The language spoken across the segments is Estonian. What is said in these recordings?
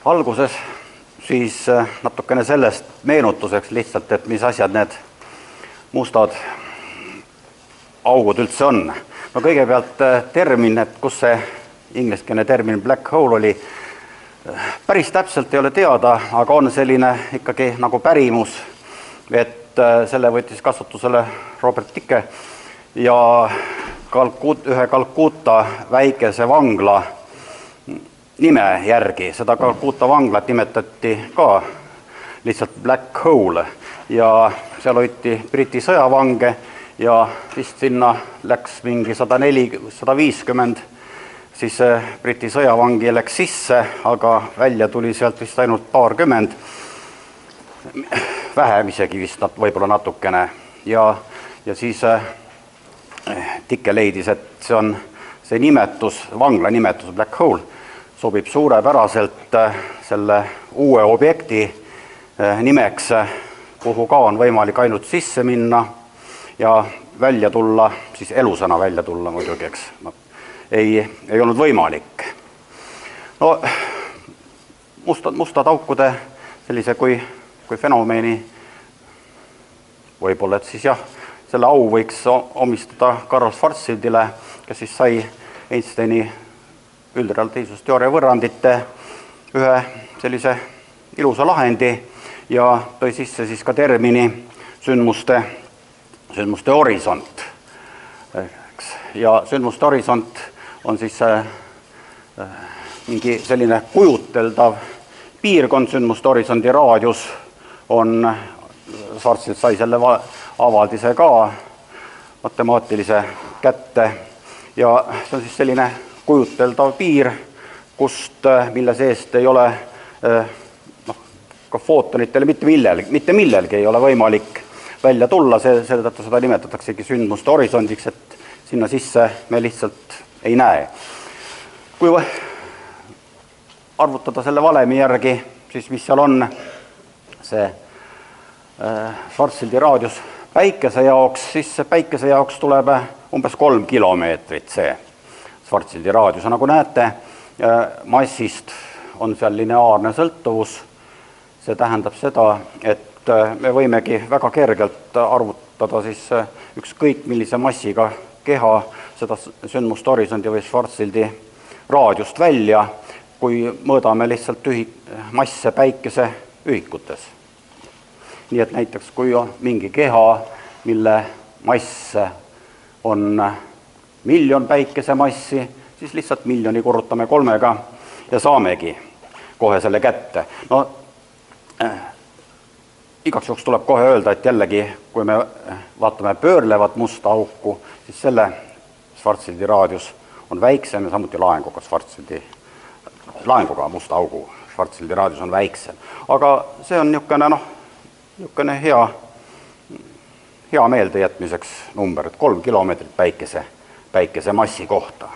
Alguses siis natukene sellest meenutuseks lihtsalt, et mis asjad need mustad augud üldse on. No kõigepealt termin, et kus see ingliskeelne termin black hole oli, päris täpselt ei ole teada, aga on selline ikkagi nagu pärimus, et selle võttis kasutusele Robert Dicke ja ühe Calcutta väikese vangla nime järgi. Seda Calcutta vanglat nimetati ka lihtsalt black hole ja seal hoiti Briti sõjavange ja vist sinna läks mingi 150 siis Briti sõjavangi läks sisse, aga välja tuli sealt vist ainult paarkümmend, vähem isegi vist võib-olla natukene. Ja siis Dicke leidis, et see nimetus, vangla nimetus black hole sobib suurepäraselt selle uue objekti nimeks, kuhu ka on võimalik ainult sisse minna ja välja tulla, siis elusana välja tulla muidugi, eks. Ei olnud võimalik. No, mustad aukude sellise kui fenomeni võib-olla, et siis jah, selle au võiks omistada Karl Schwarzschildile, kes siis sai Einsteini üldrelatiivsusteooria võrrandite ühe sellise ilusa lahendi ja tõi sisse siis ka termini sündmuste horisont. Ja sündmuste horisont on siis mingi selline kujuteldav piirkond, sündmuste horisondi raadius on, Schwarzschild sai selle avaldise ka matemaatilise kätte ja see on siis selline kujuteldav piir, mille seest ei ole ka footonitele mitte millelgi ei ole võimalik välja tulla, selle tõttu seda nimetataksegi sündmuste horisondiks, et sinna sisse me lihtsalt ei näe. Kui arvutada selle valemi järgi, siis mis seal on see Schwarzschildi raadius päikese jaoks, siis päikese jaoks tuleb umbes 3 kilomeetrit see Schwarzschildi raadius. Nagu näete, massist on seal lineaarne sõltuvus. See tähendab seda, et me võimegi väga kergelt arvutada siis ükskõik millise massiga keha seda sündmuste horisondi või Schwarzschildi raadiust välja, kui mõõdame lihtsalt masse päikese ühikutes. Nii et näiteks kui on mingi keha, mille mass on 1 miljon päikesemassi, siis lihtsalt 1 miljoni korrutame 3 ja saamegi kohe selle kätte. No, igaks juhuks tuleb kohe öelda, et jällegi, kui me vaatame pöörlevat musta auku, siis selle Schwarzschildi raadius on väiksem ja samuti laenguga musta augu Schwarzschildi raadius on väiksem. Aga see on niisugune hea meeldejätmiseks number, et 3 kilomeetrit päikese massi kohta.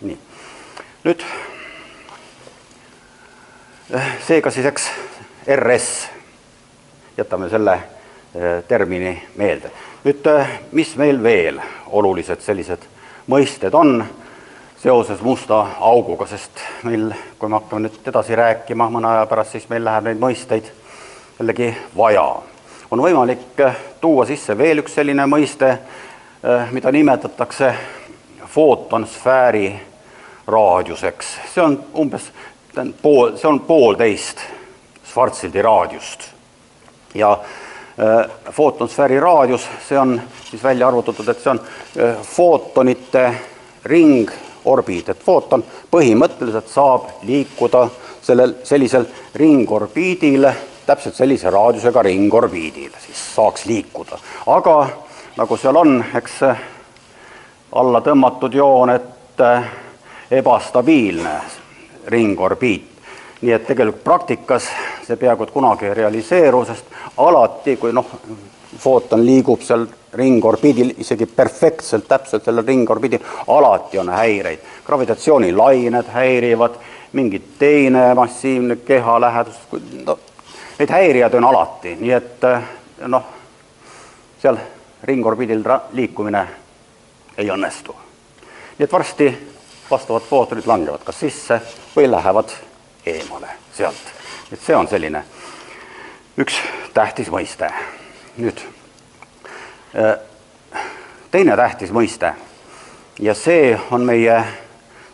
Nii. Nüüd seega siis eks RS, jätame selle termini meelde. Nüüd, mis meil veel olulised sellised mõisted on seoses musta auguga, sest meil, kui me hakkame nüüd edasi rääkima mõne aja pärast, siis meil läheb neid mõisteid jällegi vaja. On võimalik tuua sisse veel üks selline mõiste, mida nimetatakse footonsfääri raadiuseks. See on umbes poolteist Schwarzschildi raadiust. Ja footonsfääri raadius, see on siis välja arvutatud, et see on footonite ringorbiit, et footon põhimõtteliselt saab liikuda sellisel ringorbiidil, täpselt sellise raadiusega ringorbiidil, siis saaks liikuda. Aga nagu seal on, eks alla tõmmatud joon, et ebastabiilne ringorbiit. Nii et tegelikult praktikas see peaaegu kunagi ei realiseeru, sest alati, kui footon liigub seal ringorbiidil, isegi perfektselt täpselt sellel ringorbiidil, alati on häireid. Gravitatsioonilained häirivad, mingi teine massiivne keha lähedus, neid häirijad on alati, nii et seal ringorbiidil liikumine ei õnnestu. Nii et varsti vastavad footonid langevad kas sisse või lähevad eemale sealt. Et see on selline üks tähtis mõiste. Nüüd, teine tähtis mõiste ja see on meie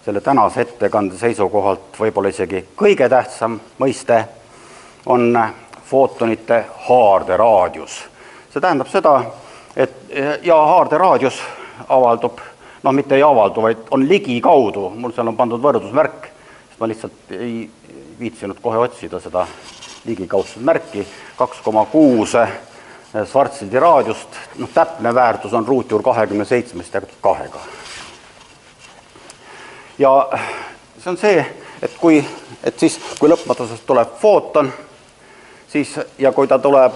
selle tänase ettekande seisukohalt võib-olla isegi kõige tähtsam mõiste, on footonite haarderaadius. See tähendab seda, et haarderaadius avaldub, mitte ei avaldu, vaid on ligikaudu, mul seal on pandud võrdusmärk, sest ma lihtsalt ei viitsinud kohe otsida seda ligikaudset märki, 2,6 Schwarzschildi raadiust, täpne väärtus on ruutjuur 27 jagatud 2-ga. Ja see on see, et kui lõpmatusest tuleb footon, siis, ja kui ta tuleb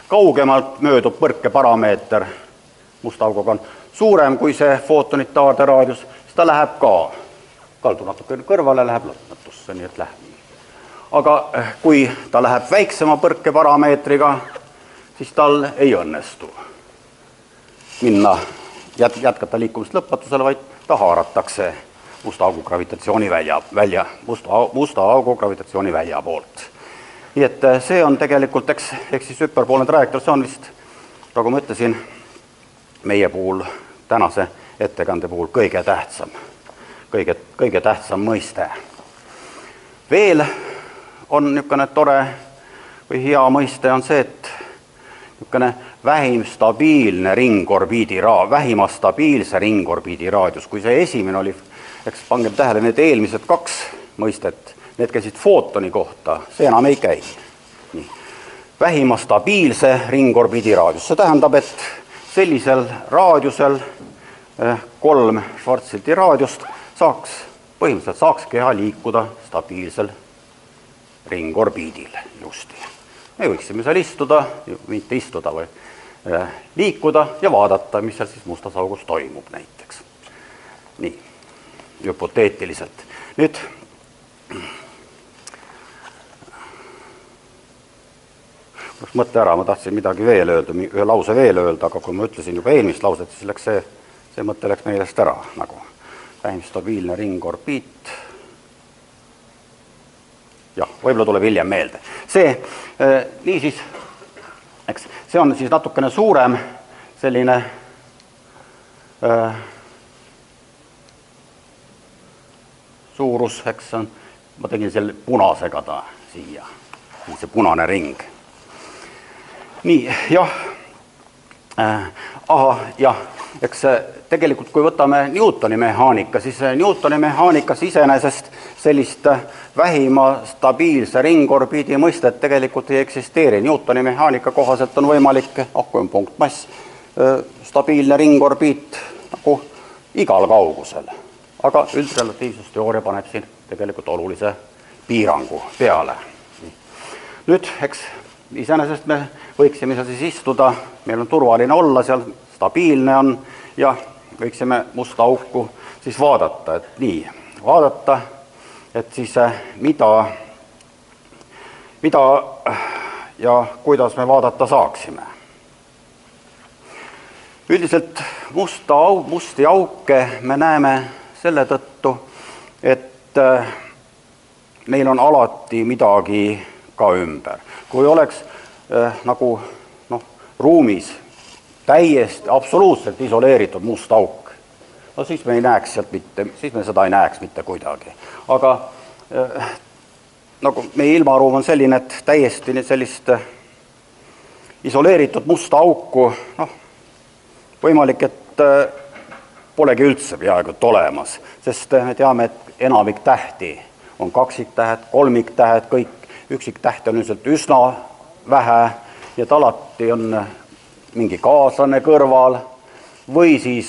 kaugemalt, möödub põrkeparameeter musta auguga on suurem kui see footonite haarderaadius, siis ta läheb ka, kaldu natuke kõrvale, läheb lõpmatusse, nii et läheb. Aga kui ta läheb väiksema põrkeparameetriga, siis tal ei õnnestu minna, jätkata liikumist lõpmatusele, vaid ta haaratakse musta augu gravitatsiooni välja poolt. Nii et see on tegelikult, eks siis hüperboolne trajektoor, see on vist, nagu ma ütlesin, meie puhul, tänase ettekande puhul kõige tähtsam mõiste. Veel on niisugune tore või hea mõiste on see, et niisugune vähima stabiilse ringorbiidi raadius, kui see esimene oli, eks pangem tähele, need eelmised 2 mõistet, need käisid footoni kohta, see enam ei käi. Nii. Vähima stabiilse ringorbiidi raadius, see tähendab, et sellisel raadiusel 3 Schwarzschildi raadiust põhimõtteliselt saaks keha liikuda stabiilsel ringorbiidil justi. Me võiksime seal istuda, mitte istuda, või liikuda ja vaadata, mis seal siis mustas augus toimub näiteks. Nii, hüpoteetiliselt. Nüüd, mõtte ära, ma tahtsin midagi veel öelda, ühe lause veel öelda, aga kui ma ütlesin juba eelmist lauset, siis läks see mõte läks meelest ära, nagu vähim stabiilne ringorbiit. Jah, võib-olla tuleb hiljem meelde. Niisiis, eks, see on siis natukene suurem selline suurus, eks on, ma tegin selle punasega ta siia, see punane ring. Nii, jah, eks tegelikult kui võtame Newtoni mehaanika, siis Newtoni mehaanikas iseenesest sellist vähima stabiilse ringorbiidi mõistet tegelikult ei eksisteeri. Newtoni mehaanika kohaselt on võimalik, kui on punktmass, stabiilne ringorbiit nagu igal kaugusel. Aga üldrelatiivsusteooria paneb siin tegelikult olulise piirangu peale. Nüüd, eks iseenesest me võiksime seal siis istuda, meil on turvaline olla, seal stabiilne on ja võiksime musta auku siis vaadata, et siis mida ja kuidas me vaadata saaksime. Üldiselt musti auke me näeme selle tõttu, et neil on alati midagi ka ümber. Kui oleks nagu ruumis täiesti absoluutselt isoleeritud must auk, siis me ei näeks sealt siis me seda ei näeks mitte kuidagi. Aga nagu meie ilmaruum on selline, et täiesti sellist isoleeritud musta auku, võimalik, et polegi üldse peaaegu olemas, sest me teame, et enamik tähti on kaksiktähed, kolmiktähed, kõik üksiktähti on üldiselt üsna vähe ja alati on mingi kaaslane kõrval või siis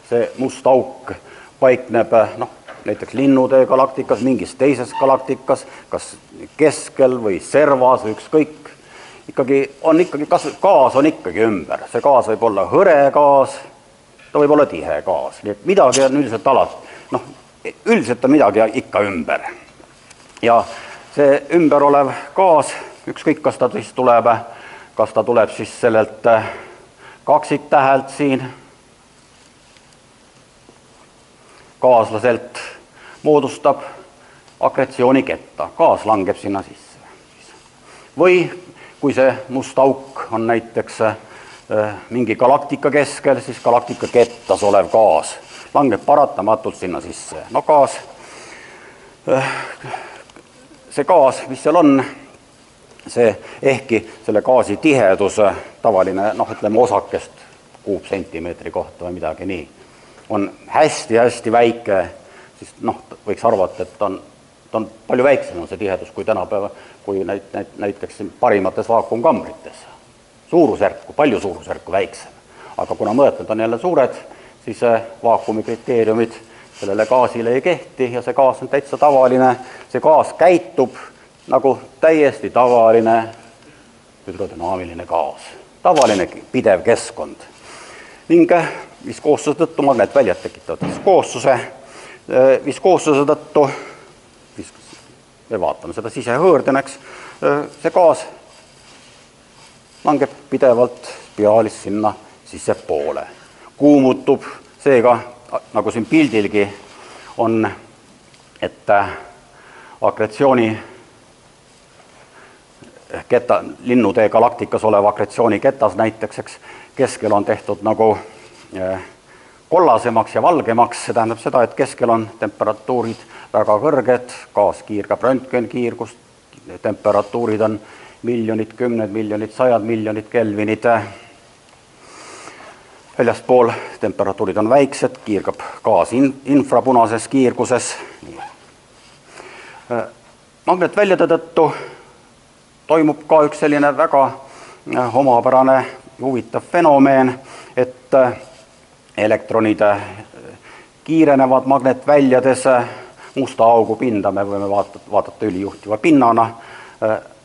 see must auk paikneb näiteks Linnutee galaktikas, mingis teises galaktikas, kas keskel või servas või ükskõik. Gaas on ikkagi ümber. See gaas võib olla hõre gaas, ta võib olla tihe gaas. Nii et midagi on üldiselt alati, üldiselt on midagi ikka ümber. Ja see ümber olev gaas, ükskõik kas ta tuleb siis sellelt kaksiktähelt siin, kaaslaselt moodustab akretsiooniketta, gaas langeb sinna sisse. Või kui see must auk on näiteks mingi galaktika keskel, siis galaktika kettas olev gaas langeb paratamatult sinna sisse. No gaas, see gaas, mis seal on, see ehkki selle gaasi tihedus, tavaline, ütleme osakest kuupsentimeetri kohta või midagi nii, on hästi-hästi väike, siis võiks arvata, et ta on palju väiksem on see tihedus kui tänapäeva, kui näiteks parimates vaakumkambrites. Suurusjärku, palju suurusjärku väiksem. Aga kuna mõõtmed on jälle suured, siis vaakumi kriteeriumid sellele gaasile ei kehti ja see gaas on täitsa tavaline. See gaas käitub nagu täiesti tavaline hüdrodünaamiline gaas. Tavaline pidev keskkond. Ning viskoossuse tõttu magnetväljad tekitavad viskoossuse tõttu, me vaatame seda sisehõõrdena, see gaas langeb pidevalt spiraalis sinna sissepoole. Kuumutub, seega, nagu siin pildilgi on, et akretsiooni linnutee galaktikas olev akretsiooni ketas näiteks, keskel on tehtud nagu kollasemaks ja valgemaks, see tähendab seda, et keskel on temperatuurid väga kõrged, gaas kiirgab röntgenkiirgust, temperatuurid on miljonid, kümned miljonid, sajad miljonid kelvinid. Väljaspool temperatuurid on väiksed, kiirgab gaas infrapunases kiirguses. Magnetväljade tõttu toimub ka üks selline väga omapärane huvitav fenomeen, et elektronid kiirenevad magnetväljades musta augu pinda, me võime vaadata ülijuhtiva pinnana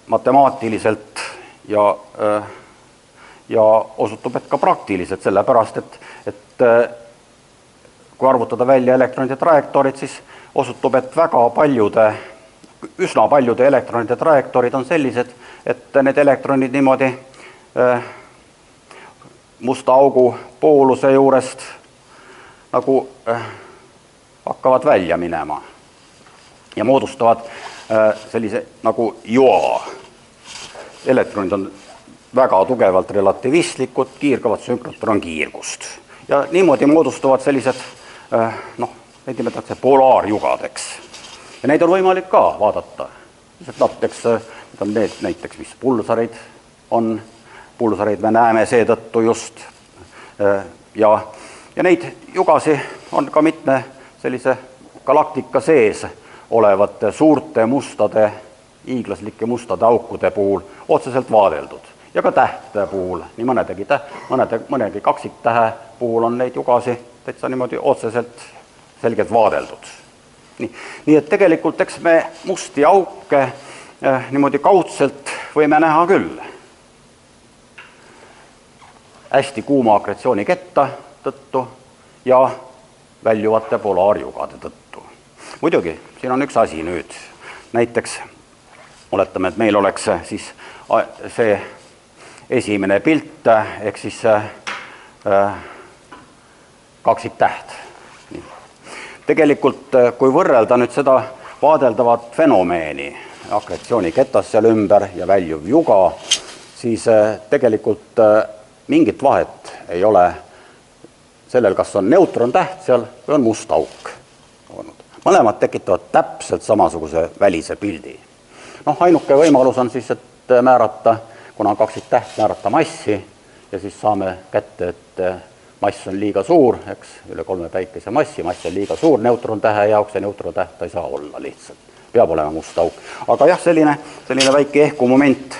matemaatiliselt ja osutub, et ka praktiliselt, sellepärast, et kui arvutada välja elektronide trajektoorid, siis osutub, et üsna paljude elektronide trajektoorid on sellised, et need elektronid niimoodi musta augu pooluse juurest nagu hakkavad välja minema ja moodustavad sellise nagu joa. Elektronid on väga tugevalt relativistlikud, kiirgavad sünkrotronkiirgust. Ja niimoodi moodustavad sellised, neid nimetatakse polaarjugadeks. Ja neid on võimalik ka vaadata. Need on need näiteks, mis pulsarid on. Pulsarid me näeme seetõttu just. Ja neid jugasi on ka mitme sellise galaktika sees olevate suurte mustade, hiiglaslike mustade aukude puhul otseselt vaadeldud. Ja ka tähtede puhul, nii mõnegi kaksiktähe puhul on neid jugasi täitsa niimoodi otseselt selgelt vaadeldud. Nii et tegelikult eks me musti auke niimoodi kaudselt võime näha küll. Hästi kuuma akretsiooniketta tõttu ja väljuvate polaarjugade tõttu. Muidugi, siin on üks asi nüüd. Näiteks oletame, et meil oleks siis see esimene pilt, ehk siis kaksiktäht. Tegelikult, kui võrrelda nüüd seda vaadeldavat fenomeeni, akretsiooniketast seal ümber ja väljuv juga, siis tegelikult mingit vahet ei ole sellel, kas on neutrontäht seal või on must auk. Mõlemad tekitavad täpselt samasuguse välise pildi. Ainuke võimalus on siis, et määrata, kuna on kaksiktäht, määrata massi ja siis saame kätte, et mass on liiga suur, üle 3 päikese mass on liiga suur neutrontähe jaoks ja neutrontäht ei saa olla lihtsalt. Peab olema must auk. Aga jah, selline väike ehku moment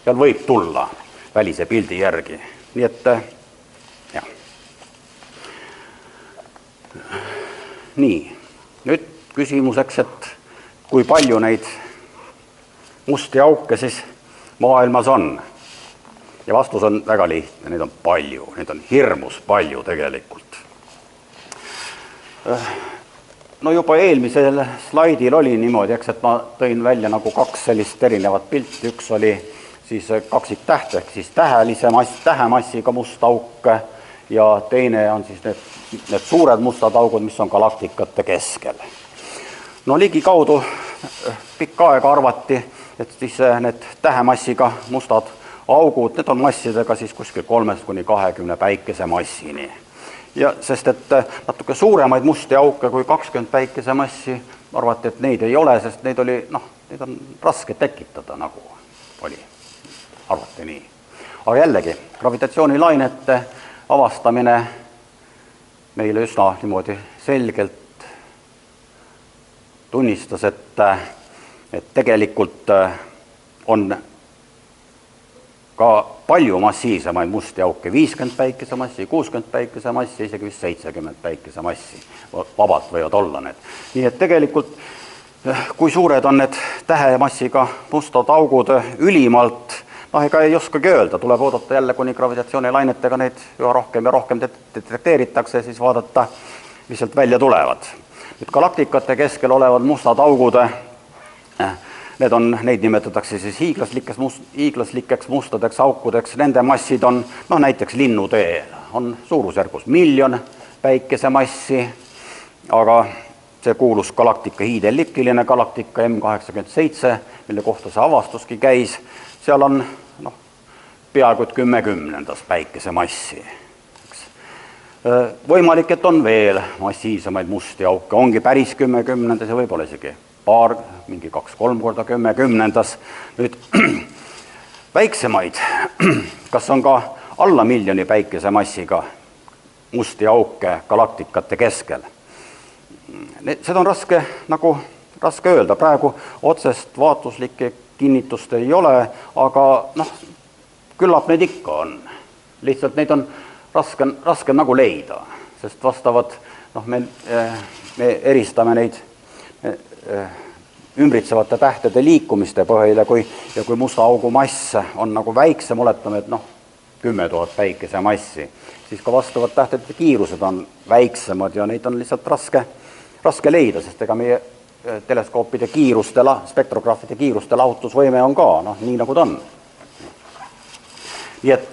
seal võib tulla välise pildi järgi. Nii et, jah. Nii, nüüd küsimuseks, et kui palju neid musti auke siis maailmas on. Ja vastus on väga lihtne, neid on palju, neid on hirmus palju tegelikult. Juba eelmisel slaidil oli niimoodi, et ma tõin välja nagu 2 sellist erinevat pilti, üks oli siis kaksiktäht ehk siis tähemassiga must auk ja teine on siis need suured mustad augud, mis on galaktikate keskel. No ligikaudu pikka aega arvati, et siis need tähemassiga mustad augud, need on massidega siis kuskil 3–20 päikesemassini. Ja sest et natuke suuremaid musti auke kui 20 päikesemassi arvati, et neid ei ole, sest neid on raske tekitada, nagu oli, arvati nii. Aga jällegi, gravitatsioonilainete avastamine meile üsna niimoodi selgelt tunnistas, et tegelikult on ka palju massiivsemaid musti auke, 50 päikesemassi, 60 päikesemassi, isegi vist 70 päikesemassi vabalt võivad olla need. Nii et tegelikult, kui suured on need tähemassiga mustad augud ülimalt, ega ei oskagi öelda, tuleb oodata jälle, kuni gravitatsioonilainetega neid üha rohkem ja rohkem detekteeritakse, siis vaadata, mis sealt välja tulevad. Nüüd galaktikate keskel olevad mustad augud, neid nimetatakse siis hiiglaslikeks mustadeks aukudeks, nende massid on, näiteks linnutee on suurusjärgus 1 000 000 päikesemassi, aga see kuulus galaktika hiidelliptiline galaktika M87, mille kohta see avastuski käis, seal on peaaegu 10 päikesemassi. Võimalik, et on veel massiivsemaid musti auke, ongi päris 10 ja võib-olla isegi mingi 2-3 korda 10. Nüüd väiksemaid, kas on ka alla 1 000 000 päikesemassiga musti auke galaktikate keskel? Seda on raske öelda, praegu otsest vaatluslikke kinnitust ei ole, aga küllap neid ikka on. Lihtsalt neid on raske nagu leida, sest vastavad, me eristame neid ümbritsevate tähtede liikumiste põhjal ja kui musta augu mass on nagu väiksem, oletame, et 10 000 päikesemassi, siis ka vastavad tähtede kiirused on väiksemad ja neid on lihtsalt raske leida, sest ega meie teleskoopide kiiruste, spektrograafide kiiruste lahutusvõime on ka, nii nagu ta on. Nii et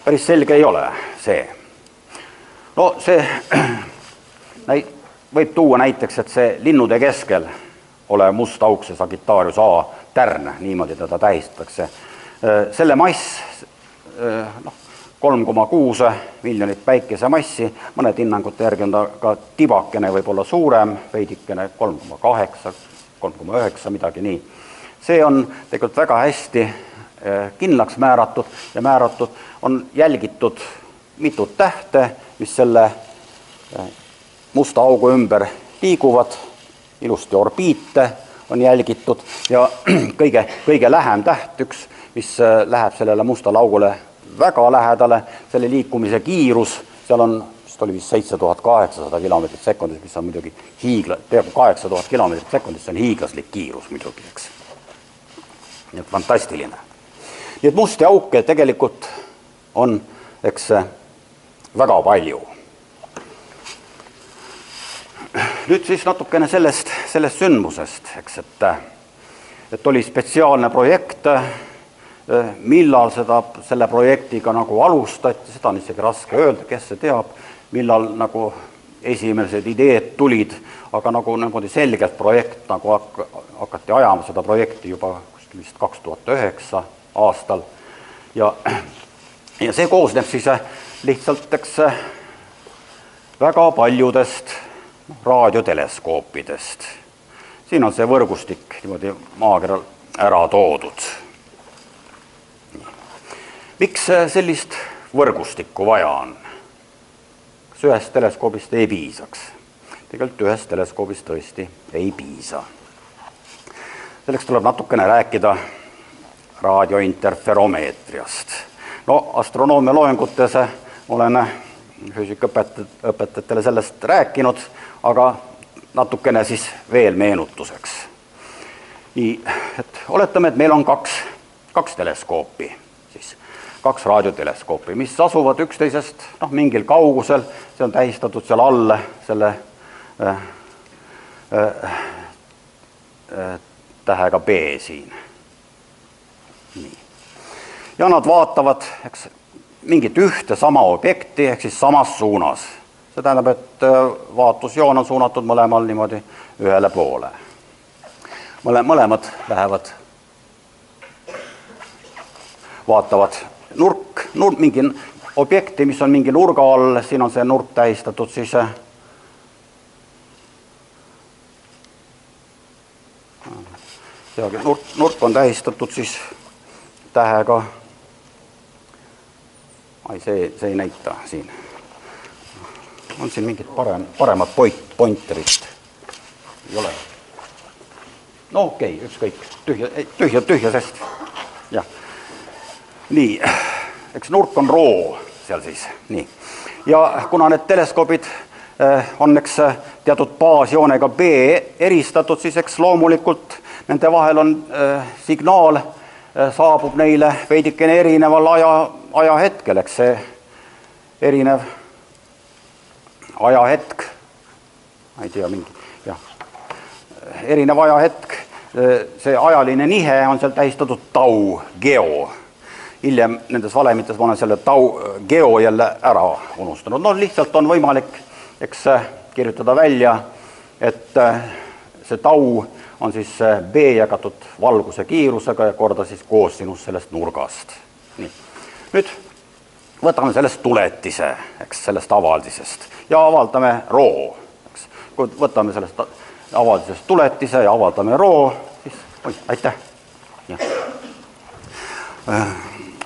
päris selge ei ole see. See võib tuua näiteks, et see linnude keskel olev must auk, see Sagittarius A tärn, niimoodi teda tähistatakse. Selle mass 3,6 miljonit päikesemassi, mõned hinnangute järgi on ta ka tibakene võib-olla suurem, veidikene 3,8, 3,9, midagi nii. See on tegelikult väga hästi kindlaks määratud ja on jälgitud mitut tähte, mis selle musta augu ümber liiguvad, ilusti orbiite on jälgitud ja kõige lähem täht, üks, mis läheb sellele mustale augule väga lähedale, selle liikumise kiirus, seal on, vist oli vist 7800 kilomeetrit sekundis, mis on muidugi peaaegu 8000 kilomeetrit sekundis, see on hiiglaslik kiirus muidugi, eks. Nii et fantastiline. Nii et musti auke tegelikult on, eks, väga palju. Nüüd siis natukene sellest sündmusest, eks, et oli spetsiaalne projekt, millal selle projektiga nagu alustati, seda on isegi raske öelda, kes see teab, millal nagu esimesed ideed tulid, aga nagu selgelt projekt nagu hakati ajama seda projekti juba vist 2009 aastal ja see koosneb siis lihtsalt väga paljudest raadioteleskoopidest. Siin on see võrgustik niimoodi maakeral ära toodud. Miks sellist võrgustikku vaja on? Kas ühest teleskoobist ei piisaks? Tegelikult ühest teleskoobist tõesti ei piisa. Selleks tuleb natukene rääkida raadiointerferomeetriast. Astronoomia loengutes olen füüsikaõpetajatele sellest rääkinud, aga natukene siis veel meenutuseks. Nii, et oletame, et meil on kaks teleskoopi, siis 2 raadioteleskoopi, mis asuvad üksteisest mingil kaugusel, see on tähistatud seal all selle tähega B siin. Nii. Ja nad vaatavad mingit ühte sama objekti, ehk siis samas suunas. See tähendab, et vaatlusjoon on suunatud mõlemal niimoodi ühele poole. mõlemad lähevad, vaatavad mingi objekti, mis on mingi nurga all, siin on see nurk tähistatud siis nurk on tähistatud siis tähega, see ei näita siin. On siin mingid paremad pointerit? Ei ole. No okei, ükskõik, tühja sest. Jah. Nii, eks nurk on roo seal siis. Nii. Ja kuna need teleskoobid on eks teatud baasjoonega B eristatud, siis eks loomulikult nende vahel on signaal, saabub neile veidikene erineval ajahetkel, eks see erinev ajahetk, ma ei tea, erinev ajahetk, see ajaline nihe on seal tähistatud tau, geo. Hiljem nendes valemites ma olen selle tau, geo jälle ära unustanud. No lihtsalt on võimalik, eks kirjutada välja, et see tau on siis B jagatud valguse kiirusega ja korda siis koosinus sellest nurgast. Nii. Nüüd võtame sellest tuletise, eks, sellest avaldisest ja avaldame roo. Eks. Kui võtame sellest avaldisest tuletise ja avaldame roo, siis aitäh. Ja.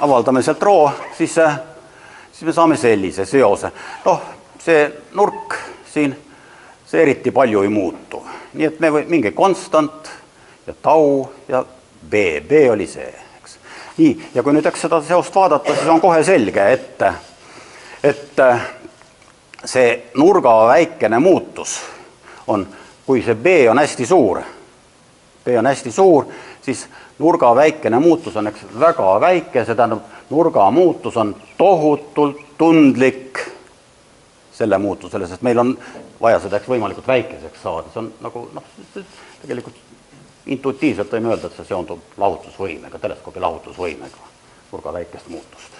Avaldame sealt roo, siis me saame sellise seose. Noh, see nurk siin, see eriti palju ei muutu. Nii et me mingi konstant ja tau ja B oli see. Nii, ja kui nüüd seda seost vaadata, siis on kohe selge, et see nurga väikene muutus on, kui see B on hästi suur, siis nurga väikene muutus on väga väike, see tähendab, nurga muutus on tohutult tundlik selle muutusele, sest meil on vaja seda võimalikult väikeseks saada. See on nagu, tegelikult intuitiivselt võime öelda, et see seondub lahutusvõimega, teleskoobi lahutusvõimega, nurga väikest muutust.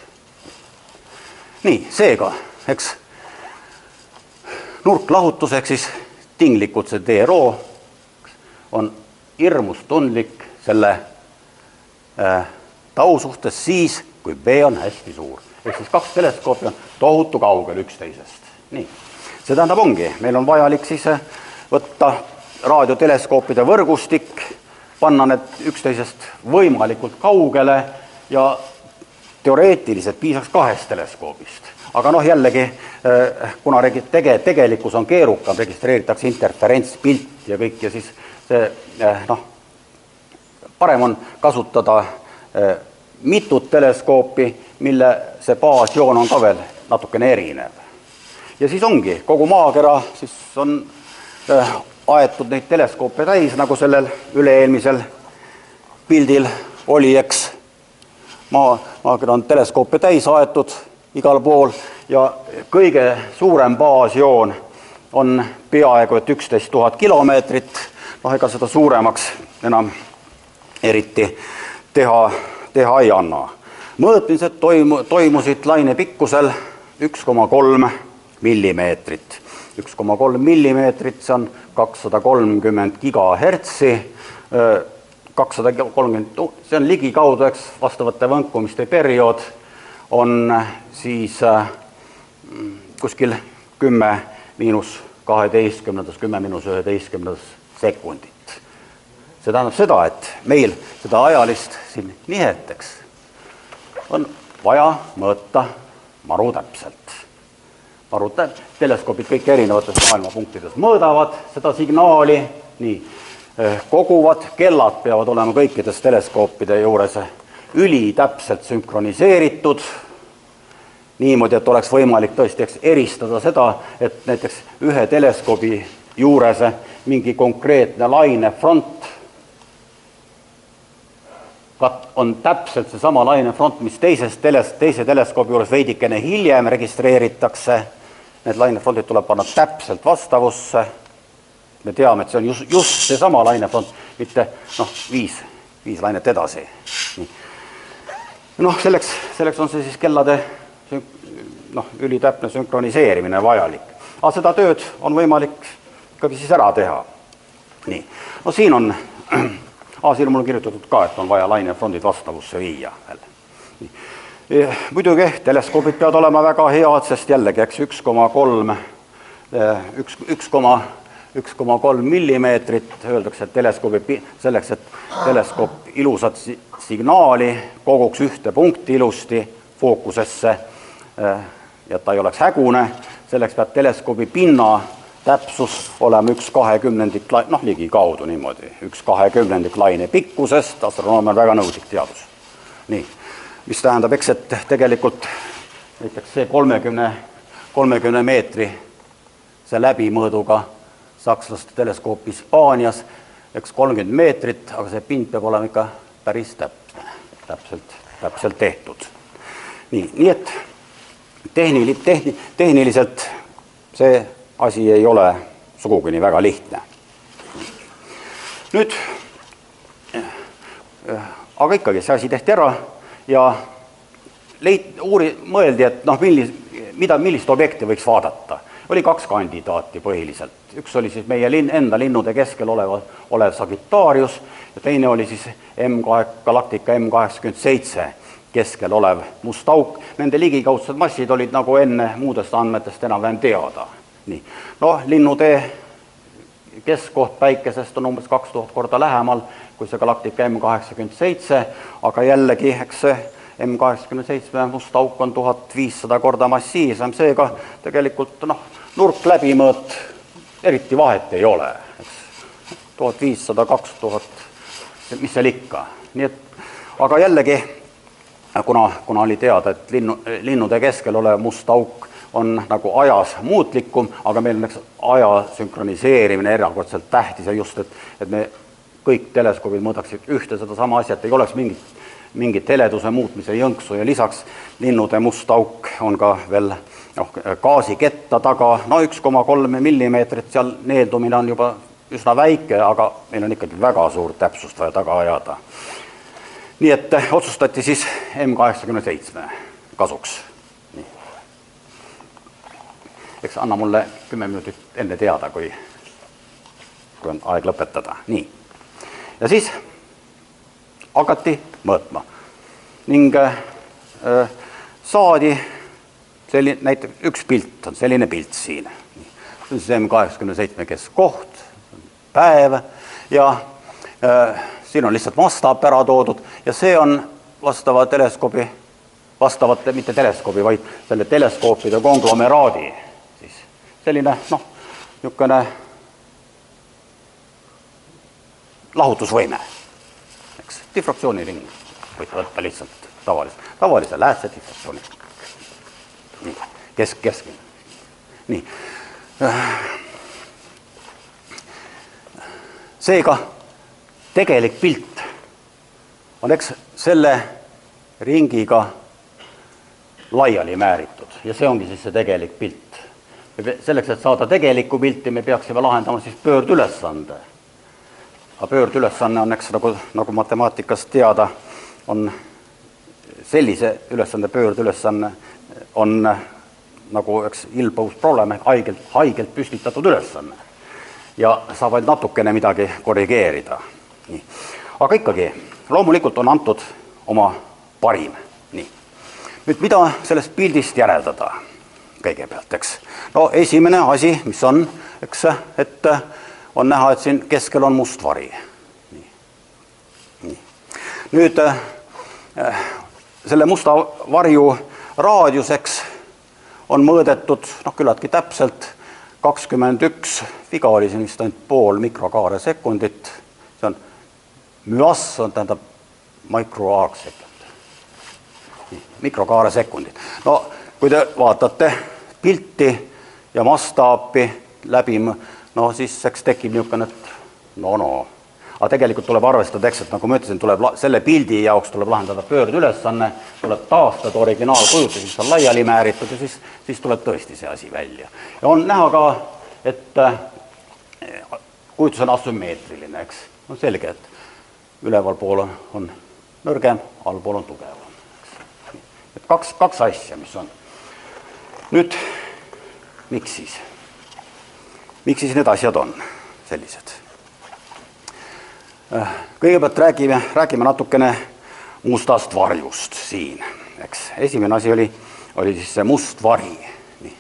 Nii, seega, eks nurklahutus, ehk siis tinglikult see D-roo on hirmus tundlik selle tau suhtes siis, kui B on hästi suur. Ehk siis kaks teleskoopi on tohutu kaugel üksteisest. Nii, see tähendab ongi, meil on vajalik siis võtta raadioteleskoopide võrgustik, panna need üksteisest võimalikult kaugele ja teoreetiliselt piisaks 2 teleskoobist. Aga jällegi, kuna tegelikkus on keerukam, registreeritakse interferentspilt ja kõik ja siis see, parem on kasutada mitut teleskoopi, mille see baasjoon on ka veel natukene erinev. Ja siis ongi, kogu maakera siis on aetud neid teleskoope täis, nagu sellel üle-eelmisel pildil oli, eks. Maakera on teleskoope täis aetud igal pool ja kõige suurem baasjoon on peaaegu 11 000 kilomeetrit. Ega seda suuremaks enam eriti teha ei anna. Mõõtmised toimusid laine pikkusel 1,3 millimeetrit. 1,3 millimeetrit, see on 230 gigahertsi, 230, see on ligikaudu, eks, vastavate võnkumiste periood on siis kuskil 10 miinus 12, 10 miinus 11 sekundit. See tähendab seda, et meil seda ajalist siin niheteks on vaja mõõta maru täpselt. Teleskoobid kõik erinevates maailmapunktides mõõdavad seda signaali, nii koguvad, kellad peavad olema kõikides teleskoopide juures ülitäpselt sünkroniseeritud, niimoodi, et oleks võimalik tõesti eristada seda, et näiteks ühe teleskoobi juures mingi konkreetne lainefront on täpselt seesama lainefront, mis teise teleskoobi juures veidikene hiljem registreeritakse. Need lainefrontid tuleb panna täpselt vastavusse. Me teame, et see on just seesama lainefront, mitte viis lainet edasi. Selleks on see siis kellade ülitäpne sünkroniseerimine vajalik. Aga seda tööd on võimalik ikkagi siis ära teha. Nii. Siin on Siin mul on kirjutatud ka, et on vaja lainefrondid vastavusse viia veel. Muidugi teleskoobid peavad olema väga head, sest jällegi, eks 1,3 millimeetrit, öeldakse, et selleks, et teleskoop ilusat signaali koguks ühte punkti ilusti fookusesse ja ta ei oleks hägune, selleks peab teleskoobi pinna täpsus olema 1/20, noh ligi kaudu niimoodi, 1/20 laine pikkusest, astronoomia on väga nõudlik teadus. Nii, mis tähendab, eks, et tegelikult näiteks see 30 meetri see läbimõõduga sakslaste teleskoop Hispaanias, eks 30 meetrit, aga see pind peab olema ikka päris täpselt tehtud. Nii et tehniliselt see asi ei ole sugugi nii väga lihtne. Nüüd, aga ikkagi see asi tehti ära ja mõeldi, et millist objekti võiks vaadata. Oli 2 kandidaati põhiliselt. Üks oli siis meie enda linnude keskel olev Sagittarius ja teine oli siis galaktika M87 keskel olev must auk. Nende ligikaudsed massid olid nagu enne muudest andmetest enam-vähem teada. Nii. No, linnutee keskkoht päikesest on umbes 2000 korda lähemal kui see galaktika M87, aga jällegi, eks see M87 must auk on 1500 korda massiivsem, seega tegelikult nurk läbimõõt eriti vahet ei ole. 1500, 2000, mis seal ikka. Nii et, aga jällegi, kuna oli teada, et linnude keskel olev must auk on nagu ajas muutlikum, aga meil on aja sünkroniseerimine erakordselt tähtis ja just, et me kõik teleskoobid mõõdaksid ühte seda sama asja, et ei oleks mingit heleduse muutmise jõnksu ja lisaks linnude must auk on ka veel gaasiketta taga, 1,3 millimeetrit, seal neeldumine on juba üsna väike, aga meil on ikkagi väga suur täpsust vaja taga ajada. Nii et otsustati siis M87 kasuks. Nii. Eks anna mulle 10 minutit enne teada, kui on aeg lõpetada. Nii. Ja siis hakati mõõtma ning saadi näiteks üks pilt, on selline pilt siin. See on M87 keskkoht, päev ja siin on lihtsalt mastaap ära toodud ja see on vastava teleskoobi, mitte teleskoobi, vaid selle teleskoopide konglomeraadi. Selline, niisugune lahutusvõime. Diffraktsiooniring võid võtta lihtsalt tavalise läätse diffraktsiooni. Nii, keskmine. Nii. Seega tegelik pilt on selle ringiga laiali määritud ja see ongi siis see tegelik pilt. Selleks, et saada tegelikku pilti, me peaksime lahendama siis pöördülesande. Aga pöördülesanne on, nagu matemaatikast teada, on sellise ülesande pöördülesanne on nagu ilmpousproblem, haigelt püstitatud ülesanne. Ja saab vaid natukene midagi korrigeerida. Nii. Aga ikkagi, loomulikult on antud oma parim. Nii. Nüüd, mida sellest pildist järeldada kõigepealt, eks? Esimene asi, mis on, et on näha, et siin keskel on must vari. Nii. Nüüd, selle musta varju raadiuseks on mõõdetud, küllaltki täpselt 21, viga oli siin vist ainult pool mikrokaare sekundit, see on müas, tähendab microarcsekund. Mikrokaare sekundit. Kui te vaatate pilti ja mastaapi läbi, siis tekib niisugune, et Aga tegelikult tuleb arvestada, et nagu ma ütlesin, selle pildi jaoks tuleb lahendada pöördülesanne, tuleb taastada originaalkujutis, mis on laiali määritud ja siis tuleb tõesti see asi välja. Ja on näha ka, et kujutus on asümmeetriline, eks. On selge, et üleval pool on nõrgem, allpool on tugevam. Et kaks asja, mis on. Nüüd, miks siis? Miks siis need asjad on sellised? Kõigepealt räägime natukene mustast varjust siin, eks. Esimene asi oli siis see must vari. Nii.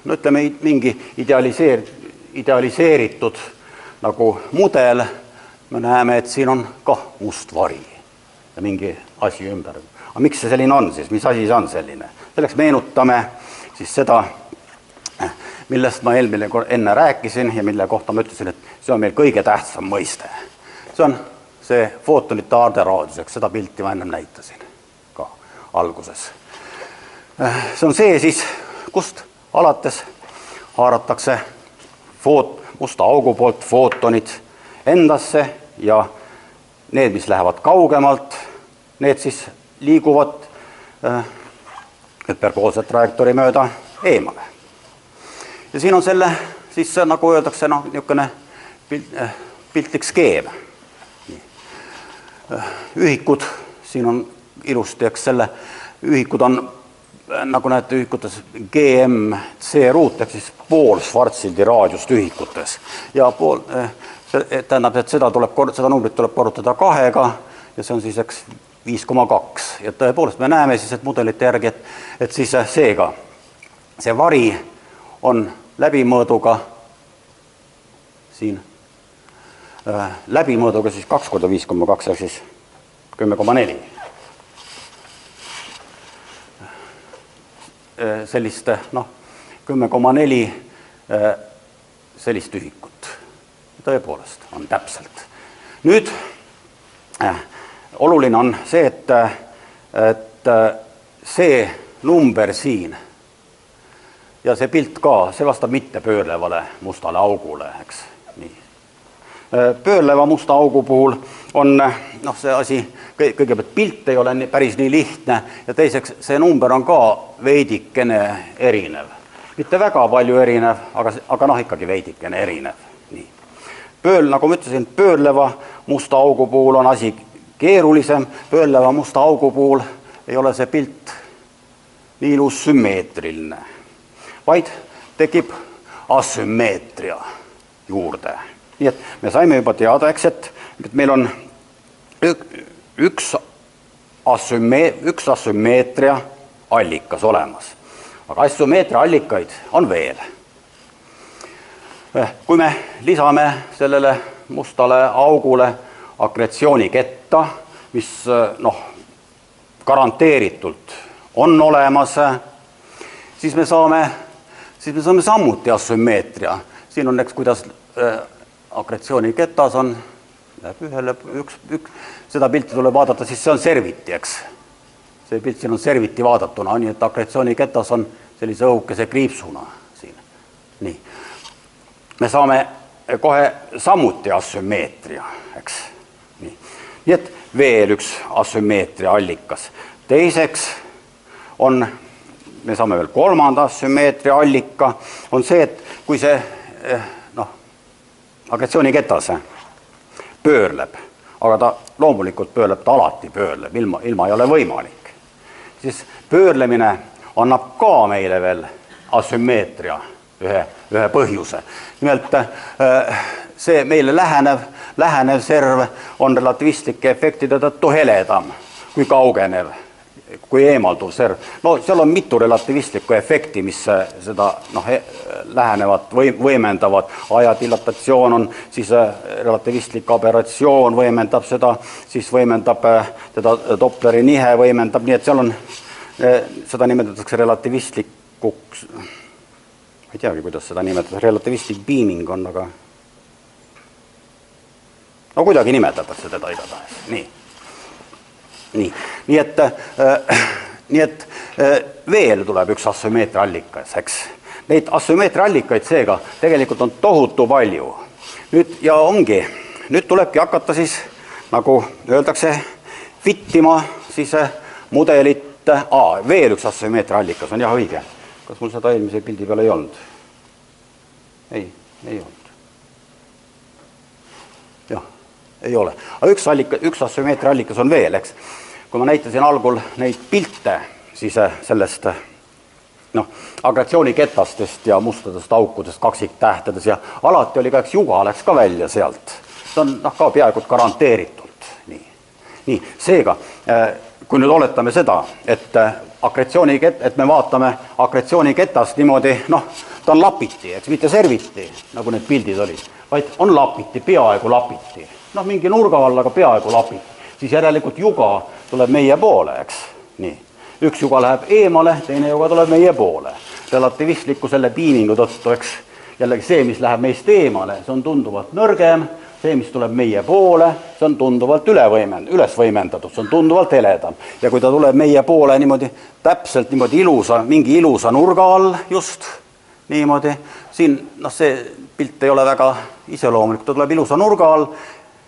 No ütleme, mingi idealiseeritud nagu mudel, me näeme, et siin on kah must vari ja mingi asi ümber. Aga miks see selline on siis? Mis asi see on selline? Selleks meenutame siis seda, millest ma enne rääkisin ja mille kohta ma ütlesin, et see on meil kõige tähtsam mõiste. See on see footonite aarderaadiuseks, seda pilti ma ennem näitasin ka alguses. See on see siis, kust alates haaratakse musta augu poolt footonid endasse ja need, mis lähevad kaugemalt, need siis liiguvad hüperboolse trajektoori mööda eemale. Ja siin on selle, siis nagu öeldakse, niisugune piltlik skeem. Ühikud, siin on ilusti, eks selle ühikud on, nagu näete ühikutes GMC ruut, ehk siis pool Schwarzschildi raadiust ühikutes. Ja tähendab, et seda numbrit tuleb korrutada 2-ga ja see on siis 5,2. Ja tõepoolest me näeme siis, et mudelite järgi, et siis seega see vari on läbimõõduga siin, läbimõõduga siis 2 korda 5,2 ehk siis 10,4. Sellist, 10,4 sellist ühikut. Tõepoolest on täpselt. Nüüd oluline on see, et see number siin ja see pilt ka, see vastab mitte pöörlevale mustale augule, eks. Nii. Pöörleva musta augu puhul on see asi, kõigepealt pilt ei ole päris nii lihtne ja teiseks see number on ka veidikene erinev. Mitte väga palju erinev, aga ikkagi veidikene erinev. Nii. Nagu ma ütlesin, pöörleva musta augu puhul on asi keerulisem, pöörleva musta augu puhul ei ole see pilt nii ilus sümmeetriline, vaid tekib asümmeetria juurde. Nii et me saime juba teada, eks, et meil on üks asümmeetria allikas olemas. Aga asümmeetria allikaid on veel. Kui me lisame sellele mustale augule akretsiooniketta, mis garanteeritult on olemas, siis me saame samuti asümmeetria. Siin on, eks, kuidas akretsioonikettas on, läheb ühele, seda pilti tuleb vaadata, siis see on serviti, eks. See pilt siin on serviti vaadatuna, nii et akretsioonikettas on sellise õhukese kriipsuna siin. Nii. Me saame kohe samuti asümmeetria, eks. Nii et veel üks asümmeetria allikas. Teiseks me saame veel kolmanda asümmeetria allika, on see, et kui see akretsioonikettas pöörleb, aga ta loomulikult pöörleb, ta alati pöörleb, ilma ei ole võimalik, siis pöörlemine annab ka meile veel asümmeetria ühe põhjuse. Nimelt see meile lähenev serv on relativistlike efektide tõttu heledam kui kaugenev, kui eemalduv serv. Seal on mitu relativistlikku efekti, mis seda lähenevat võimendavad. Ajadilatatsioon on siis relativistlik aberratsioon, võimendab seda, siis võimendab teda Dopleri nihe, võimendab, nii et seal on, seda nimetatakse relativistlikuks, ma ei teagi, kuidas seda nimetatakse, relativistlik beaming on, aga kuidagi nimetatakse teda igatahes, nii. Nii et veel tuleb üks asümmeetria allikas, eks. Neid asümmeetria allikaid seega tegelikult on tohutu palju. Nüüd tulebki hakata siis, nagu öeldakse, fittima siis mudelit. Veel üks asümmeetria allikas on, jah, õige. Kas mul seda eelmise pildi peal ei olnud? Ei olnud. Jah, ei ole. Aga üks asümmeetria allikas on veel, eks. Kui ma näitasin algul neid pilte, siis sellest agratsiooniketastest ja mustadest aukudest, kaksiktähtedest ja alati oli ka, eks, juga läks ka välja sealt. see on ka peaaegu garanteeritult nii. Nii, seega, kui nüüd oletame seda, et et me vaatame akretsiooniketast niimoodi, ta on lapiti, eks mitte serviti, nagu need pildid olid, vaid on lapiti, peaaegu lapiti. Mingi nurga all, aga peaaegu lapiti. Siis järelikult juga tuleb meie poole, eks. Nii. Üks juga läheb eemale, teine juga tuleb meie poole. Relativistliku selle piimingu tõttu, eks. Jällegi see, mis läheb meist eemale, see on tunduvalt nõrgem, see, mis tuleb meie poole, see on tunduvalt üles võimendatud, see on tunduvalt heledam. Ja kui ta tuleb meie poole niimoodi, täpselt niimoodi mingi ilusa nurga all just, niimoodi, siin see pilt ei ole väga iseloomulik, ta tuleb ilusa nurga all,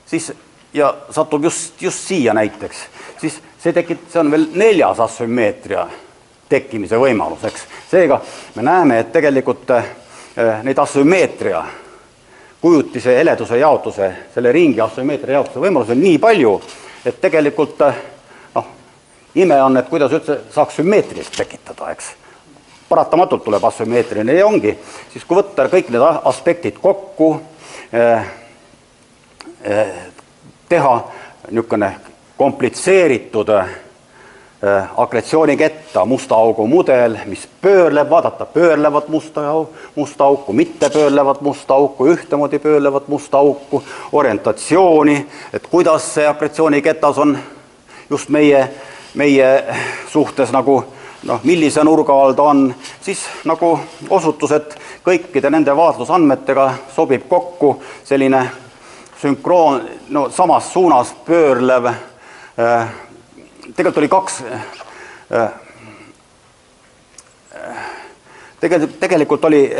siis, ja satub just siia näiteks, siis see on veel 4. asümmeetria tekkimise võimalus, eks. Seega me näeme, et tegelikult neid asümmeetria kujutise heleduse jaotuse, selle ringi asümmeetria jaotuse võimalus on nii palju, et tegelikult ime on, et kuidas üldse saaks sümmeetrist tekitada, eks. Paratamatult tuleb asümmeetriline ja ongi, siis kui võtta kõik need aspektid kokku, teha niisugune komplitseeritud akretsiooniketta musta augu mudel, mis pöörleb, vaadata pöörlevat musta auku, mitte pöörlevat musta auku, ühtemoodi pöörlevat musta auku, orientatsiooni, et kuidas see akretsioonikettas on just meie suhtes nagu, millise nurga all ta on, siis nagu osutus, et kõikide nende vaatlusandmetega sobib kokku selline sünkroon, samas suunas pöörlev, tegelikult oli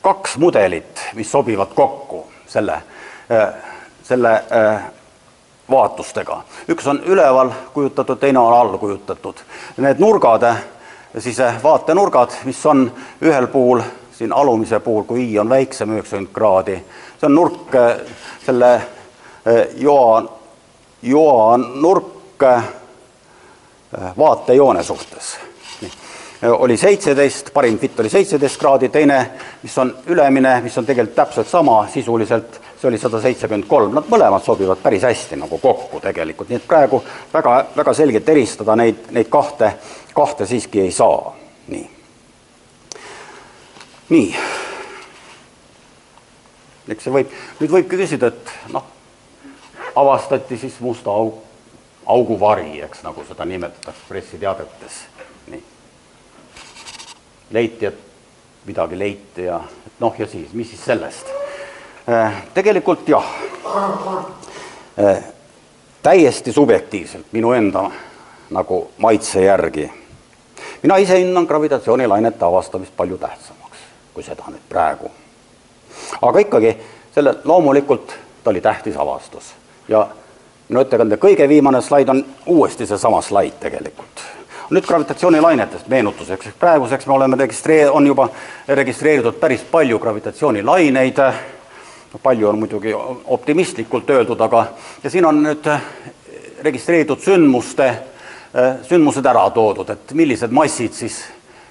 kaks mudelit, mis sobivad kokku selle vaatustega. Üks on üleval kujutatud, teine on all kujutatud. Need nurgad, siis vaatenurgad, mis on ühel puhul, siin alumise puhul, kui I on väiksem 90 kraadi, see on nurk, selle joa nurk vaatejoone suhtes. Oli 17, parim fit oli 17 kraadi, teine, mis on ülemine, mis on tegelikult täpselt sama sisuliselt, see oli 173. Nad mõlemad sobivad päris hästi nagu kokku tegelikult, nii et praegu väga, väga selgelt eristada neid kahte siiski ei saa. Nii. Eks see nüüd võibki küsida, et avastati siis musta auguvari, eks, nagu seda nimetatakse pressiteadetes. Nii. Leiti, et midagi leiti ja ja siis, mis siis sellest? Tegelikult jah, täiesti subjektiivselt minu enda nagu maitse järgi. Mina ise hinnan gravitatsioonilainete avastamist palju tähtsamaks, kui seda nüüd praegu. Aga ikkagi, selle loomulikult ta oli tähtis avastus ja minu ettekande kõige viimane slaid on uuesti see sama slaid tegelikult. Nüüd gravitatsioonilainetest meenutuseks. Praeguseks me oleme on juba registreeritud päris palju gravitatsioonilaineid. Palju on muidugi optimistlikult öeldud, aga ja siin on nüüd registreeritud sündmused ära toodud, et millised massid siis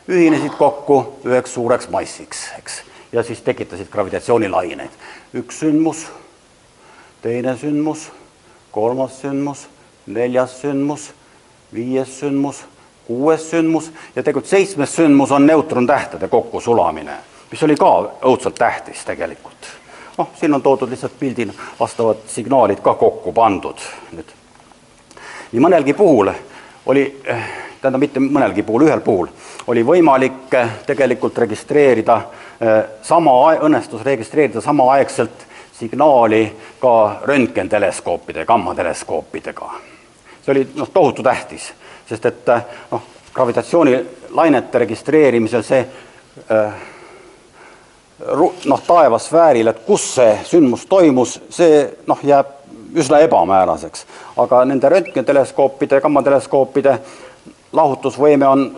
ühinesid kokku üheks suureks massiks, eks. Ja siis tekitasid gravitatsioonilaineid. Üks sündmus, teine sündmus, kolmas sündmus, neljas sündmus, viies sündmus, kuues sündmus ja tegelikult 7. sündmus on neutrontähtede kokkusulamine, mis oli ka õudselt tähtis tegelikult. Siin on toodud lihtsalt pildil vastavad signaalid ka kokku pandud. Nii mõnelgi puhul oli, mitte mõnelgi puhul, ühel puhul oli võimalik tegelikult õnnestus registreerida samaaegselt signaali ka röntgenteleskoopide, gammateleskoopidega. See oli tohutu tähtis, sest et gravitatsioonilainete registreerimisel see taevasfääril, et kus see sündmus toimus, see jääb üsna ebamääraseks. Aga nende röntgenteleskoopide, gammateleskoopide lahutusvõime on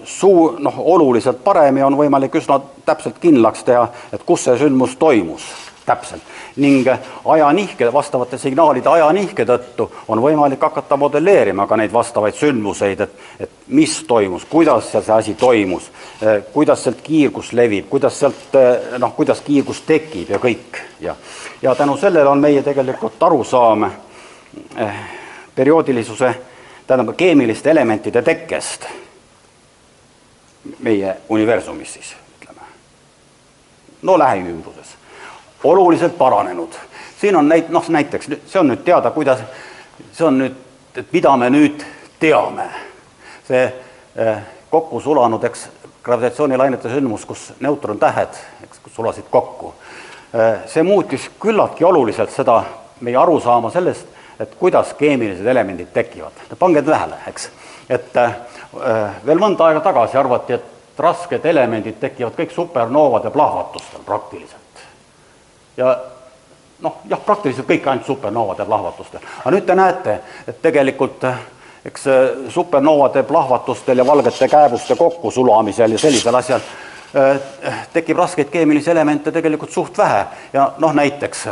oluliselt parem ja on võimalik üsna täpselt kindlaks teha, et kus see sündmus toimus. täpselt. Ning ajanihke, vastavate signaalide ajanihke tõttu on võimalik hakata modelleerima ka neid vastavaid sündmuseid, et mis toimus, kuidas see asi toimus, kuidas sealt kiirgus levib, kuidas sealt, kuidas kiirgus tekib ja kõik. Ja tänu sellele on meie tegelikult arusaam perioodilisuse, tähendab keemiliste elementide tekkest meie universumis siis, ütleme. No lähiümbruses. Oluliselt paranenud. Siin on näiteks, see on nüüd teada, kuidas, see on nüüd, et mida me nüüd teame. See kokku sulanud, gravitatsioonilainete sündmus, kus neutrontähed, kus sulasid kokku. See muutis küllaltki oluliselt seda meie arusaama sellest, et kuidas keemilised elemendid tekivad. Pange tähele, et veel mõnda aega tagasi arvati, et rasked elemendid tekivad kõik supernoovade plahvatustel praktiliselt. Ja praktiliselt kõik ainult supernoovade plahvatustel. Aga nüüd te näete, et tegelikult supernoovade plahvatustel ja valgete kääbuste kokkusulamisel ja sellisel asjal tekib raskeid keemilisi elemente tegelikult suht vähe. Ja näiteks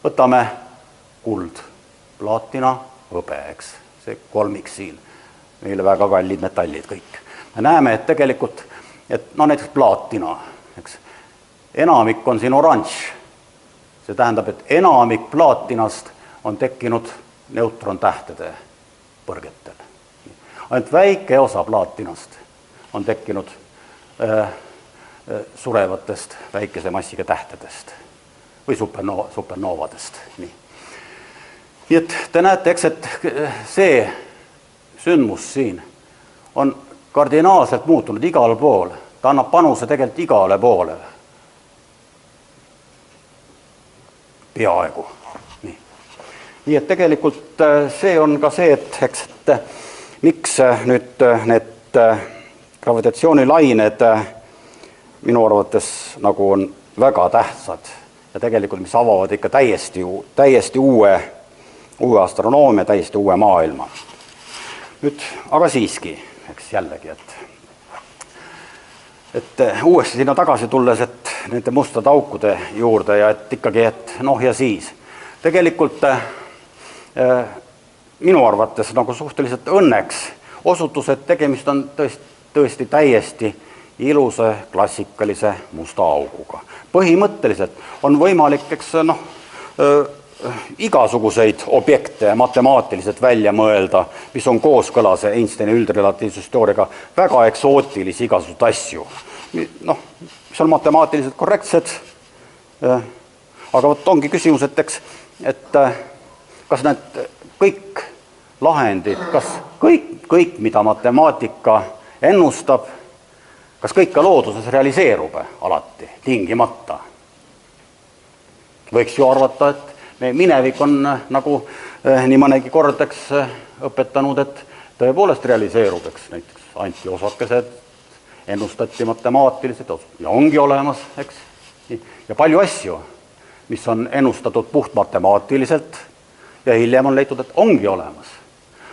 võtame kuld, plaatina, hõbe, see kolmik siin, meile väga kallid metallid kõik. Me näeme, et tegelikult, näiteks plaatina, enamik on siin oranž. See tähendab, et enamik plaatinast on tekkinud neutrontähtede põrgetel. Ainult väike osa plaatinast on tekkinud surevatest väikese massiga tähtedest või supernoovadest. Nii et te näete, et see sündmus siin on kardinaalselt muutunud igal pool. Ta annab panuse tegelikult igale poole. Peaaegu. Nii et tegelikult see on ka see, et miks nüüd need gravitatsioonilained minu arvates nagu on väga tähtsad ja tegelikult mis avavad ikka täiesti uue astronoomia, täiesti uue maailma. Nüüd, aga siiski, jällegi, et uuesti sinna tagasi tulles, et nende mustade aukude juurde ja et ikkagi, ja siis. Tegelikult minu arvates nagu suhteliselt õnneks osutus, et tegemist on tõesti täiesti ilusa klassikalise musta auguga. Põhimõtteliselt on võimalik, igasuguseid objekte matemaatiliselt välja mõelda, mis on kooskõlas Einsteini üldrelatiivsusteooriaga, väga eksootilisi igasuguseid asju. Mis on matemaatiliselt korrektsed, aga ongi küsimus, et kas need kõik lahendid, kas kõik, mida matemaatika ennustab, kas kõik ka looduses realiseerub alati, tingimata? Võiks ju arvata, et meie minevik on nagu nii mõnegi kord õpetanud, et tõepoolest realiseerub, näiteks antiosakesed ennustati matemaatiliselt ja ongi olemas, ja palju asju, mis on ennustatud puht matemaatiliselt ja hiljem on leitud, et ongi olemas.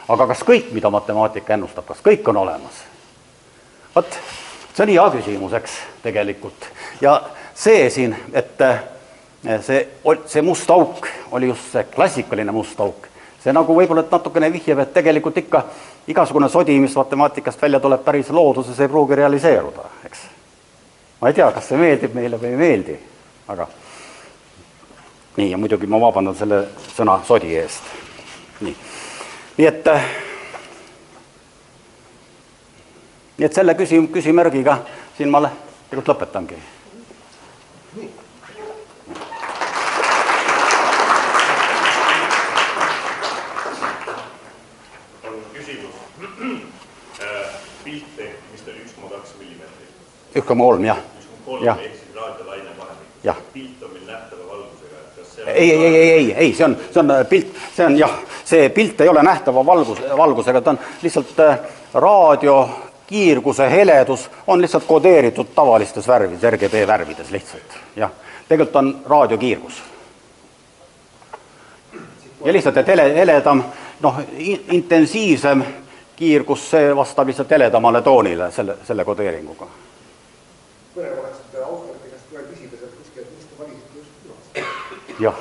Aga kas kõik, mida matemaatika ennustab, kas kõik on olemas? See on hea küsimus, tegelikult. Ja see siin, et see must auk oli just see klassikaline must auk. See nagu võib-olla natukene vihjab, et tegelikult ikka igasugune sodi, mis matemaatikast välja tuleb päris looduses, ei pruugi realiseeruda. Ma ei tea, kas see meeldib meile või ei meeldi, aga nii, ja muidugi ma vabandan selle sõna sodi eest. Nii et selle küsimärgiga siin ma tegelikult lõpetangi. Pilt ehk, mis ta oli 1,2 millimeetrit? 1,3, jah. 1,3 ehk siis raadiolaine vahemik. Pilt on meil nähtava valgusega. Ei, see on pilt, see pilt ei ole nähtava valgusega, ta on lihtsalt raadiokiirguse heledus on lihtsalt kodeeritud tavalistes värvides, RGB värvides lihtsalt. Jah, tegelikult on raadiokiirgus. Ja lihtsalt, et heledam, intensiivsem kiirgus, see vastab lihtsalt heledamale toonile selle kodeeringuga. Põnev oleks, et autorite käest veel küsides, et kuskilt, mis te valisid just jah,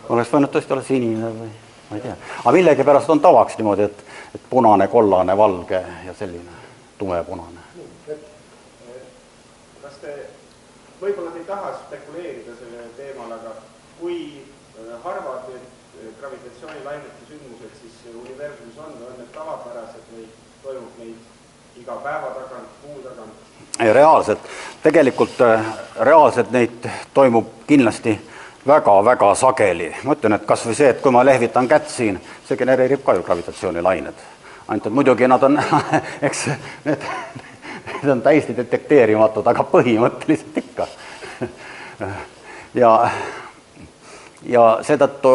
oleks võinud tõesti olla sinine või ma ei tea. Aga millegi pärast on tavaks niimoodi, et punane, kollane, valge ja selline tumepunane. Kas te, võib-olla te ei taha spekuleerida selle teemal, aga kui harvad need gravitatsioonilainete sündmused siis universumis on need tavapärased või toimub neid iga päeva tagant, kuu tagant? Reaalselt, tegelikult reaalselt neid toimub kindlasti väga-väga sageli. Ma ütlen, et kas või see, et kui ma lehvitan kätt siin, see genereerib ka ju gravitatsioonilained. Ainult, et muidugi nad on, eks need on täiesti detekteerimatud, aga põhimõtteliselt ikka. Ja seetõttu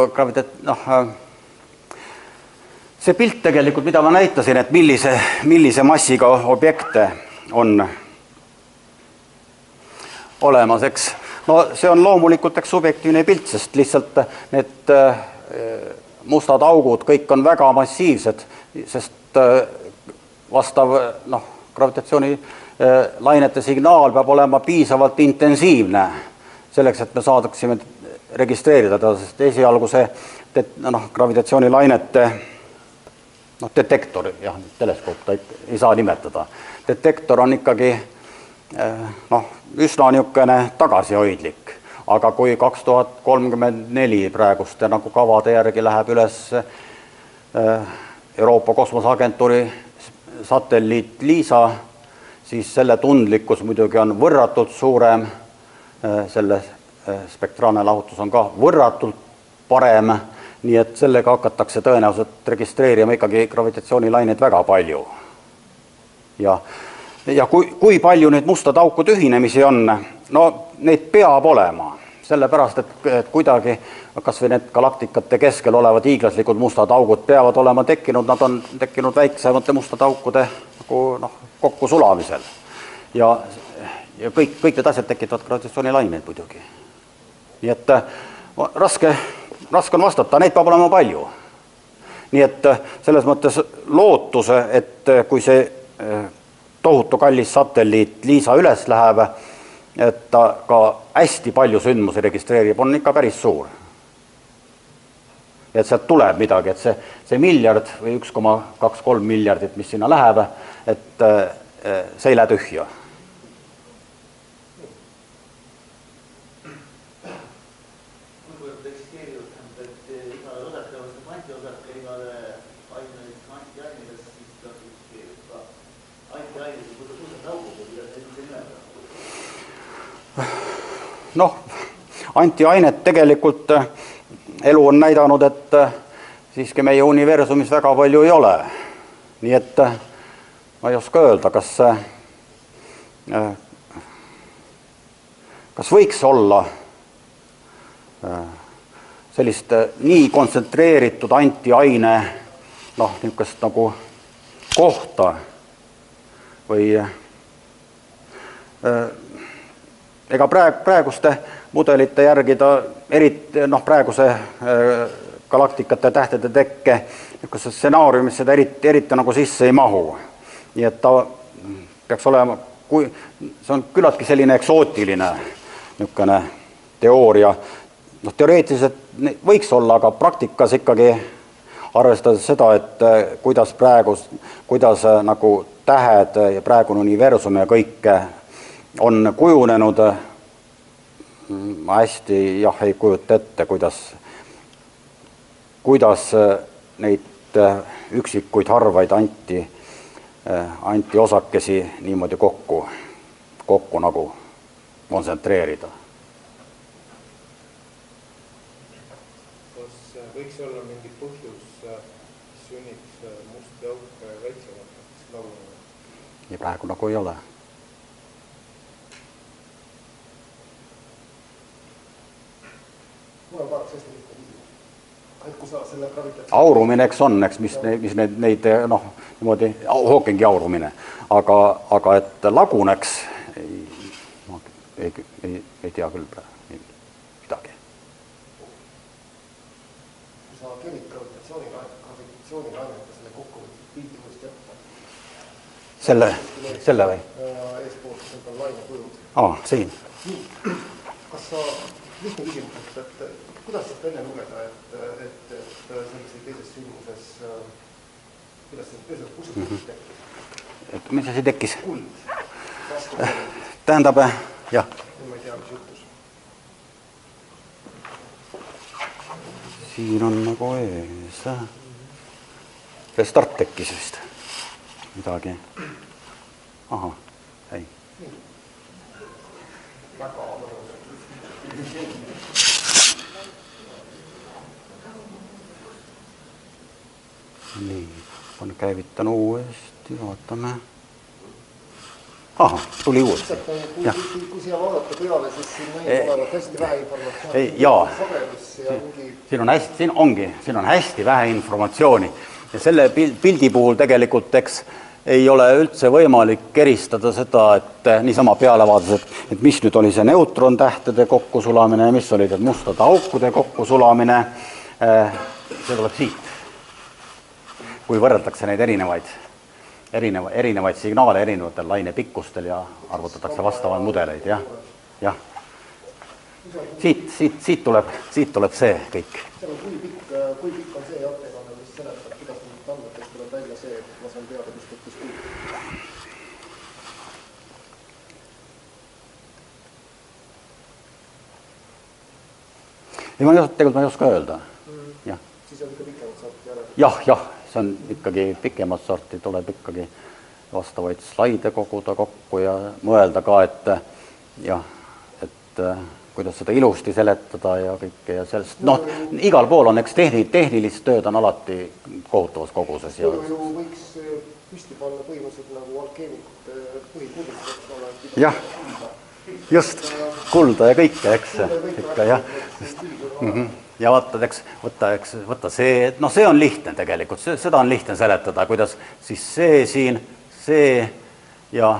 see pilt tegelikult, mida ma näitasin, et millise massiga objekte on olemas, eks. No see on loomulikult subjektiivne pilt, sest lihtsalt need mustad augud kõik on väga massiivsed, sest vastav gravitatsiooni lainete signaal peab olema piisavalt intensiivne selleks, et me saadaksime registreerida ta, sest esialgu see gravitatsioonilainete detektor, jah, teleskoop ta ei saa nimetada. Detektor on ikkagi üsna niisugune tagasihoidlik, aga kui 2034 praeguste kavade järgi läheb üles Euroopa Kosmoseagentuuri satelliit LISA, siis selle tundlikkus muidugi on võrratult suurem, selle spektraalne lahutus on ka võrratult parem, nii et sellega hakatakse tõenäoliselt registreerima ikkagi gravitatsioonilaineid väga palju. Ja kui palju neid mustade aukude ühinemisi on, no neid peab olema, sellepärast, et kuidagi kas või need galaktikate keskel olevad hiiglaslikud mustad augud peavad olema tekkinud, nad on tekkinud väiksemate mustade aukude kokku sulamisel. Ja kõik need asjad tekitavad gravitatsioonilaineid muidugi. Nii et raske on vastata, neid peab olema palju. Nii et selles mõttes lootuse, et kui see tohutu kallis satelliit LISA üles läheb, et ta ka hästi palju sündmusi registreerib, on ikka päris suur. Et sealt tuleb midagi, et see miljard või 1,23 miljardit, mis sinna läheb, et see ei lähe tühja. Antiainet tegelikult elu on näidanud, et siiski meie universumis väga palju ei ole. Nii et ma ei oska öelda, kas võiks olla sellist nii kontsentreeritud antiaine niisugust kohta või ega praeguste mudelite järgi ta eriti, praeguse galaktikate tähtede tekke niisuguse stsenaariumis seda eriti sisse ei mahu. Nii et ta peaks olema, see on küllaltki selline eksootiline niisugune teooria. Teoreetiliselt võiks olla, aga praktikas ikkagi arvestades seda, et kuidas tähed ja praegune universum ja kõike on kujunenud, ma hästi ei kujuta ette, kuidas neid üksikuid harvaid antiosakesi niimoodi kokku kontsentreerida. Kas võiks olla mingi põhjus, mis sunniks musti auke väiksemateks lagunema? Ja praegu ei ole. Mul on paraks hästi lihtne küsimus. Et kui sa selle gravitatsiooni... Aurumine, eks on, mis neid niimoodi, Hawkingi aurumine, aga et laguneks ei tea küll midagi. Kui sa kerid gravitatsioonilainete selle kokkuvõttes pildi uuesti jätta? Selle või? Eespoolt on laine kujud. Siin. Kas sa lihtne küsimus, et kuidas seda enne lugeda, et sellises teises sündmuses, kuidas see kust tekkis? Et mis asi tekkis? Kuld. Tähendab, jah. Ma ei tea, mis juhtus. Siin on nagu ees. Restart tekkis vist. Midagi. Aha, ei. Väga nii, on käivitan uuesti, vaatame. Aha, tuli uuesti. Kui siia vaadata peale, siis siin näib olevat hästi vähe informatsiooni. Jaa. Sagedus ja mingi... Siin on hästi vähe informatsiooni. Ja selle pildi puhul tegelikult ei ole üldse võimalik eristada seda, et niisama pealevaades, et mis nüüd oli see neutrontähtede kokkusulamine ja mis oli mustade aukude kokkusulamine, see tuleb siit. Kui võrreldakse neid erinevaid signaale erinevatel lainepikkustel ja arvutatakse vastavad mudeleid, jah. Siit tuleb see kõik. Kui pikk on see ettekanne, mis seletab, kuidas nüüd andmetest tuleb välja see, et ma saan teada, mis tekkis kui? Tegelikult ma ei oska öelda. Siis on ikka pikemat sorti järele? Jah, see on ikkagi pikemat sorti, tuleb ikkagi vastavaid slaide koguda kokku ja mõelda ka, et kuidas seda ilusti seletada ja kõike ja sellest, igal pool on, tehnilist tööd on alati kohutavas koguses. Ju võiks püsti panna põhimõtteliselt nagu alkeemikute põhikuldud. Jah, just, kulda ja kõike, ikka jah. Ja võtta see, see on lihtne tegelikult, seda on lihtne seletada, kuidas siis see ja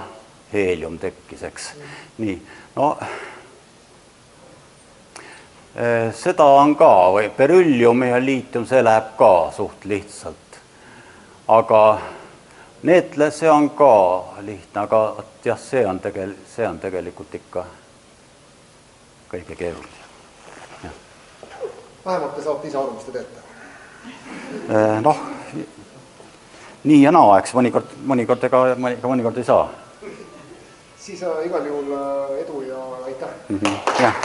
heelium tekkis, Nii, seda on ka, või berüllium ja liitium, see läheb ka suht lihtsalt. Aga see on ka lihtne, aga jah, see on tegelikult ikka kõige keerulisem. Vähemalt te saate ise aru, mis te teete? Nii ja naa, mõnikord ei saa. Siis igal juhul edu ja aitäh! Jah.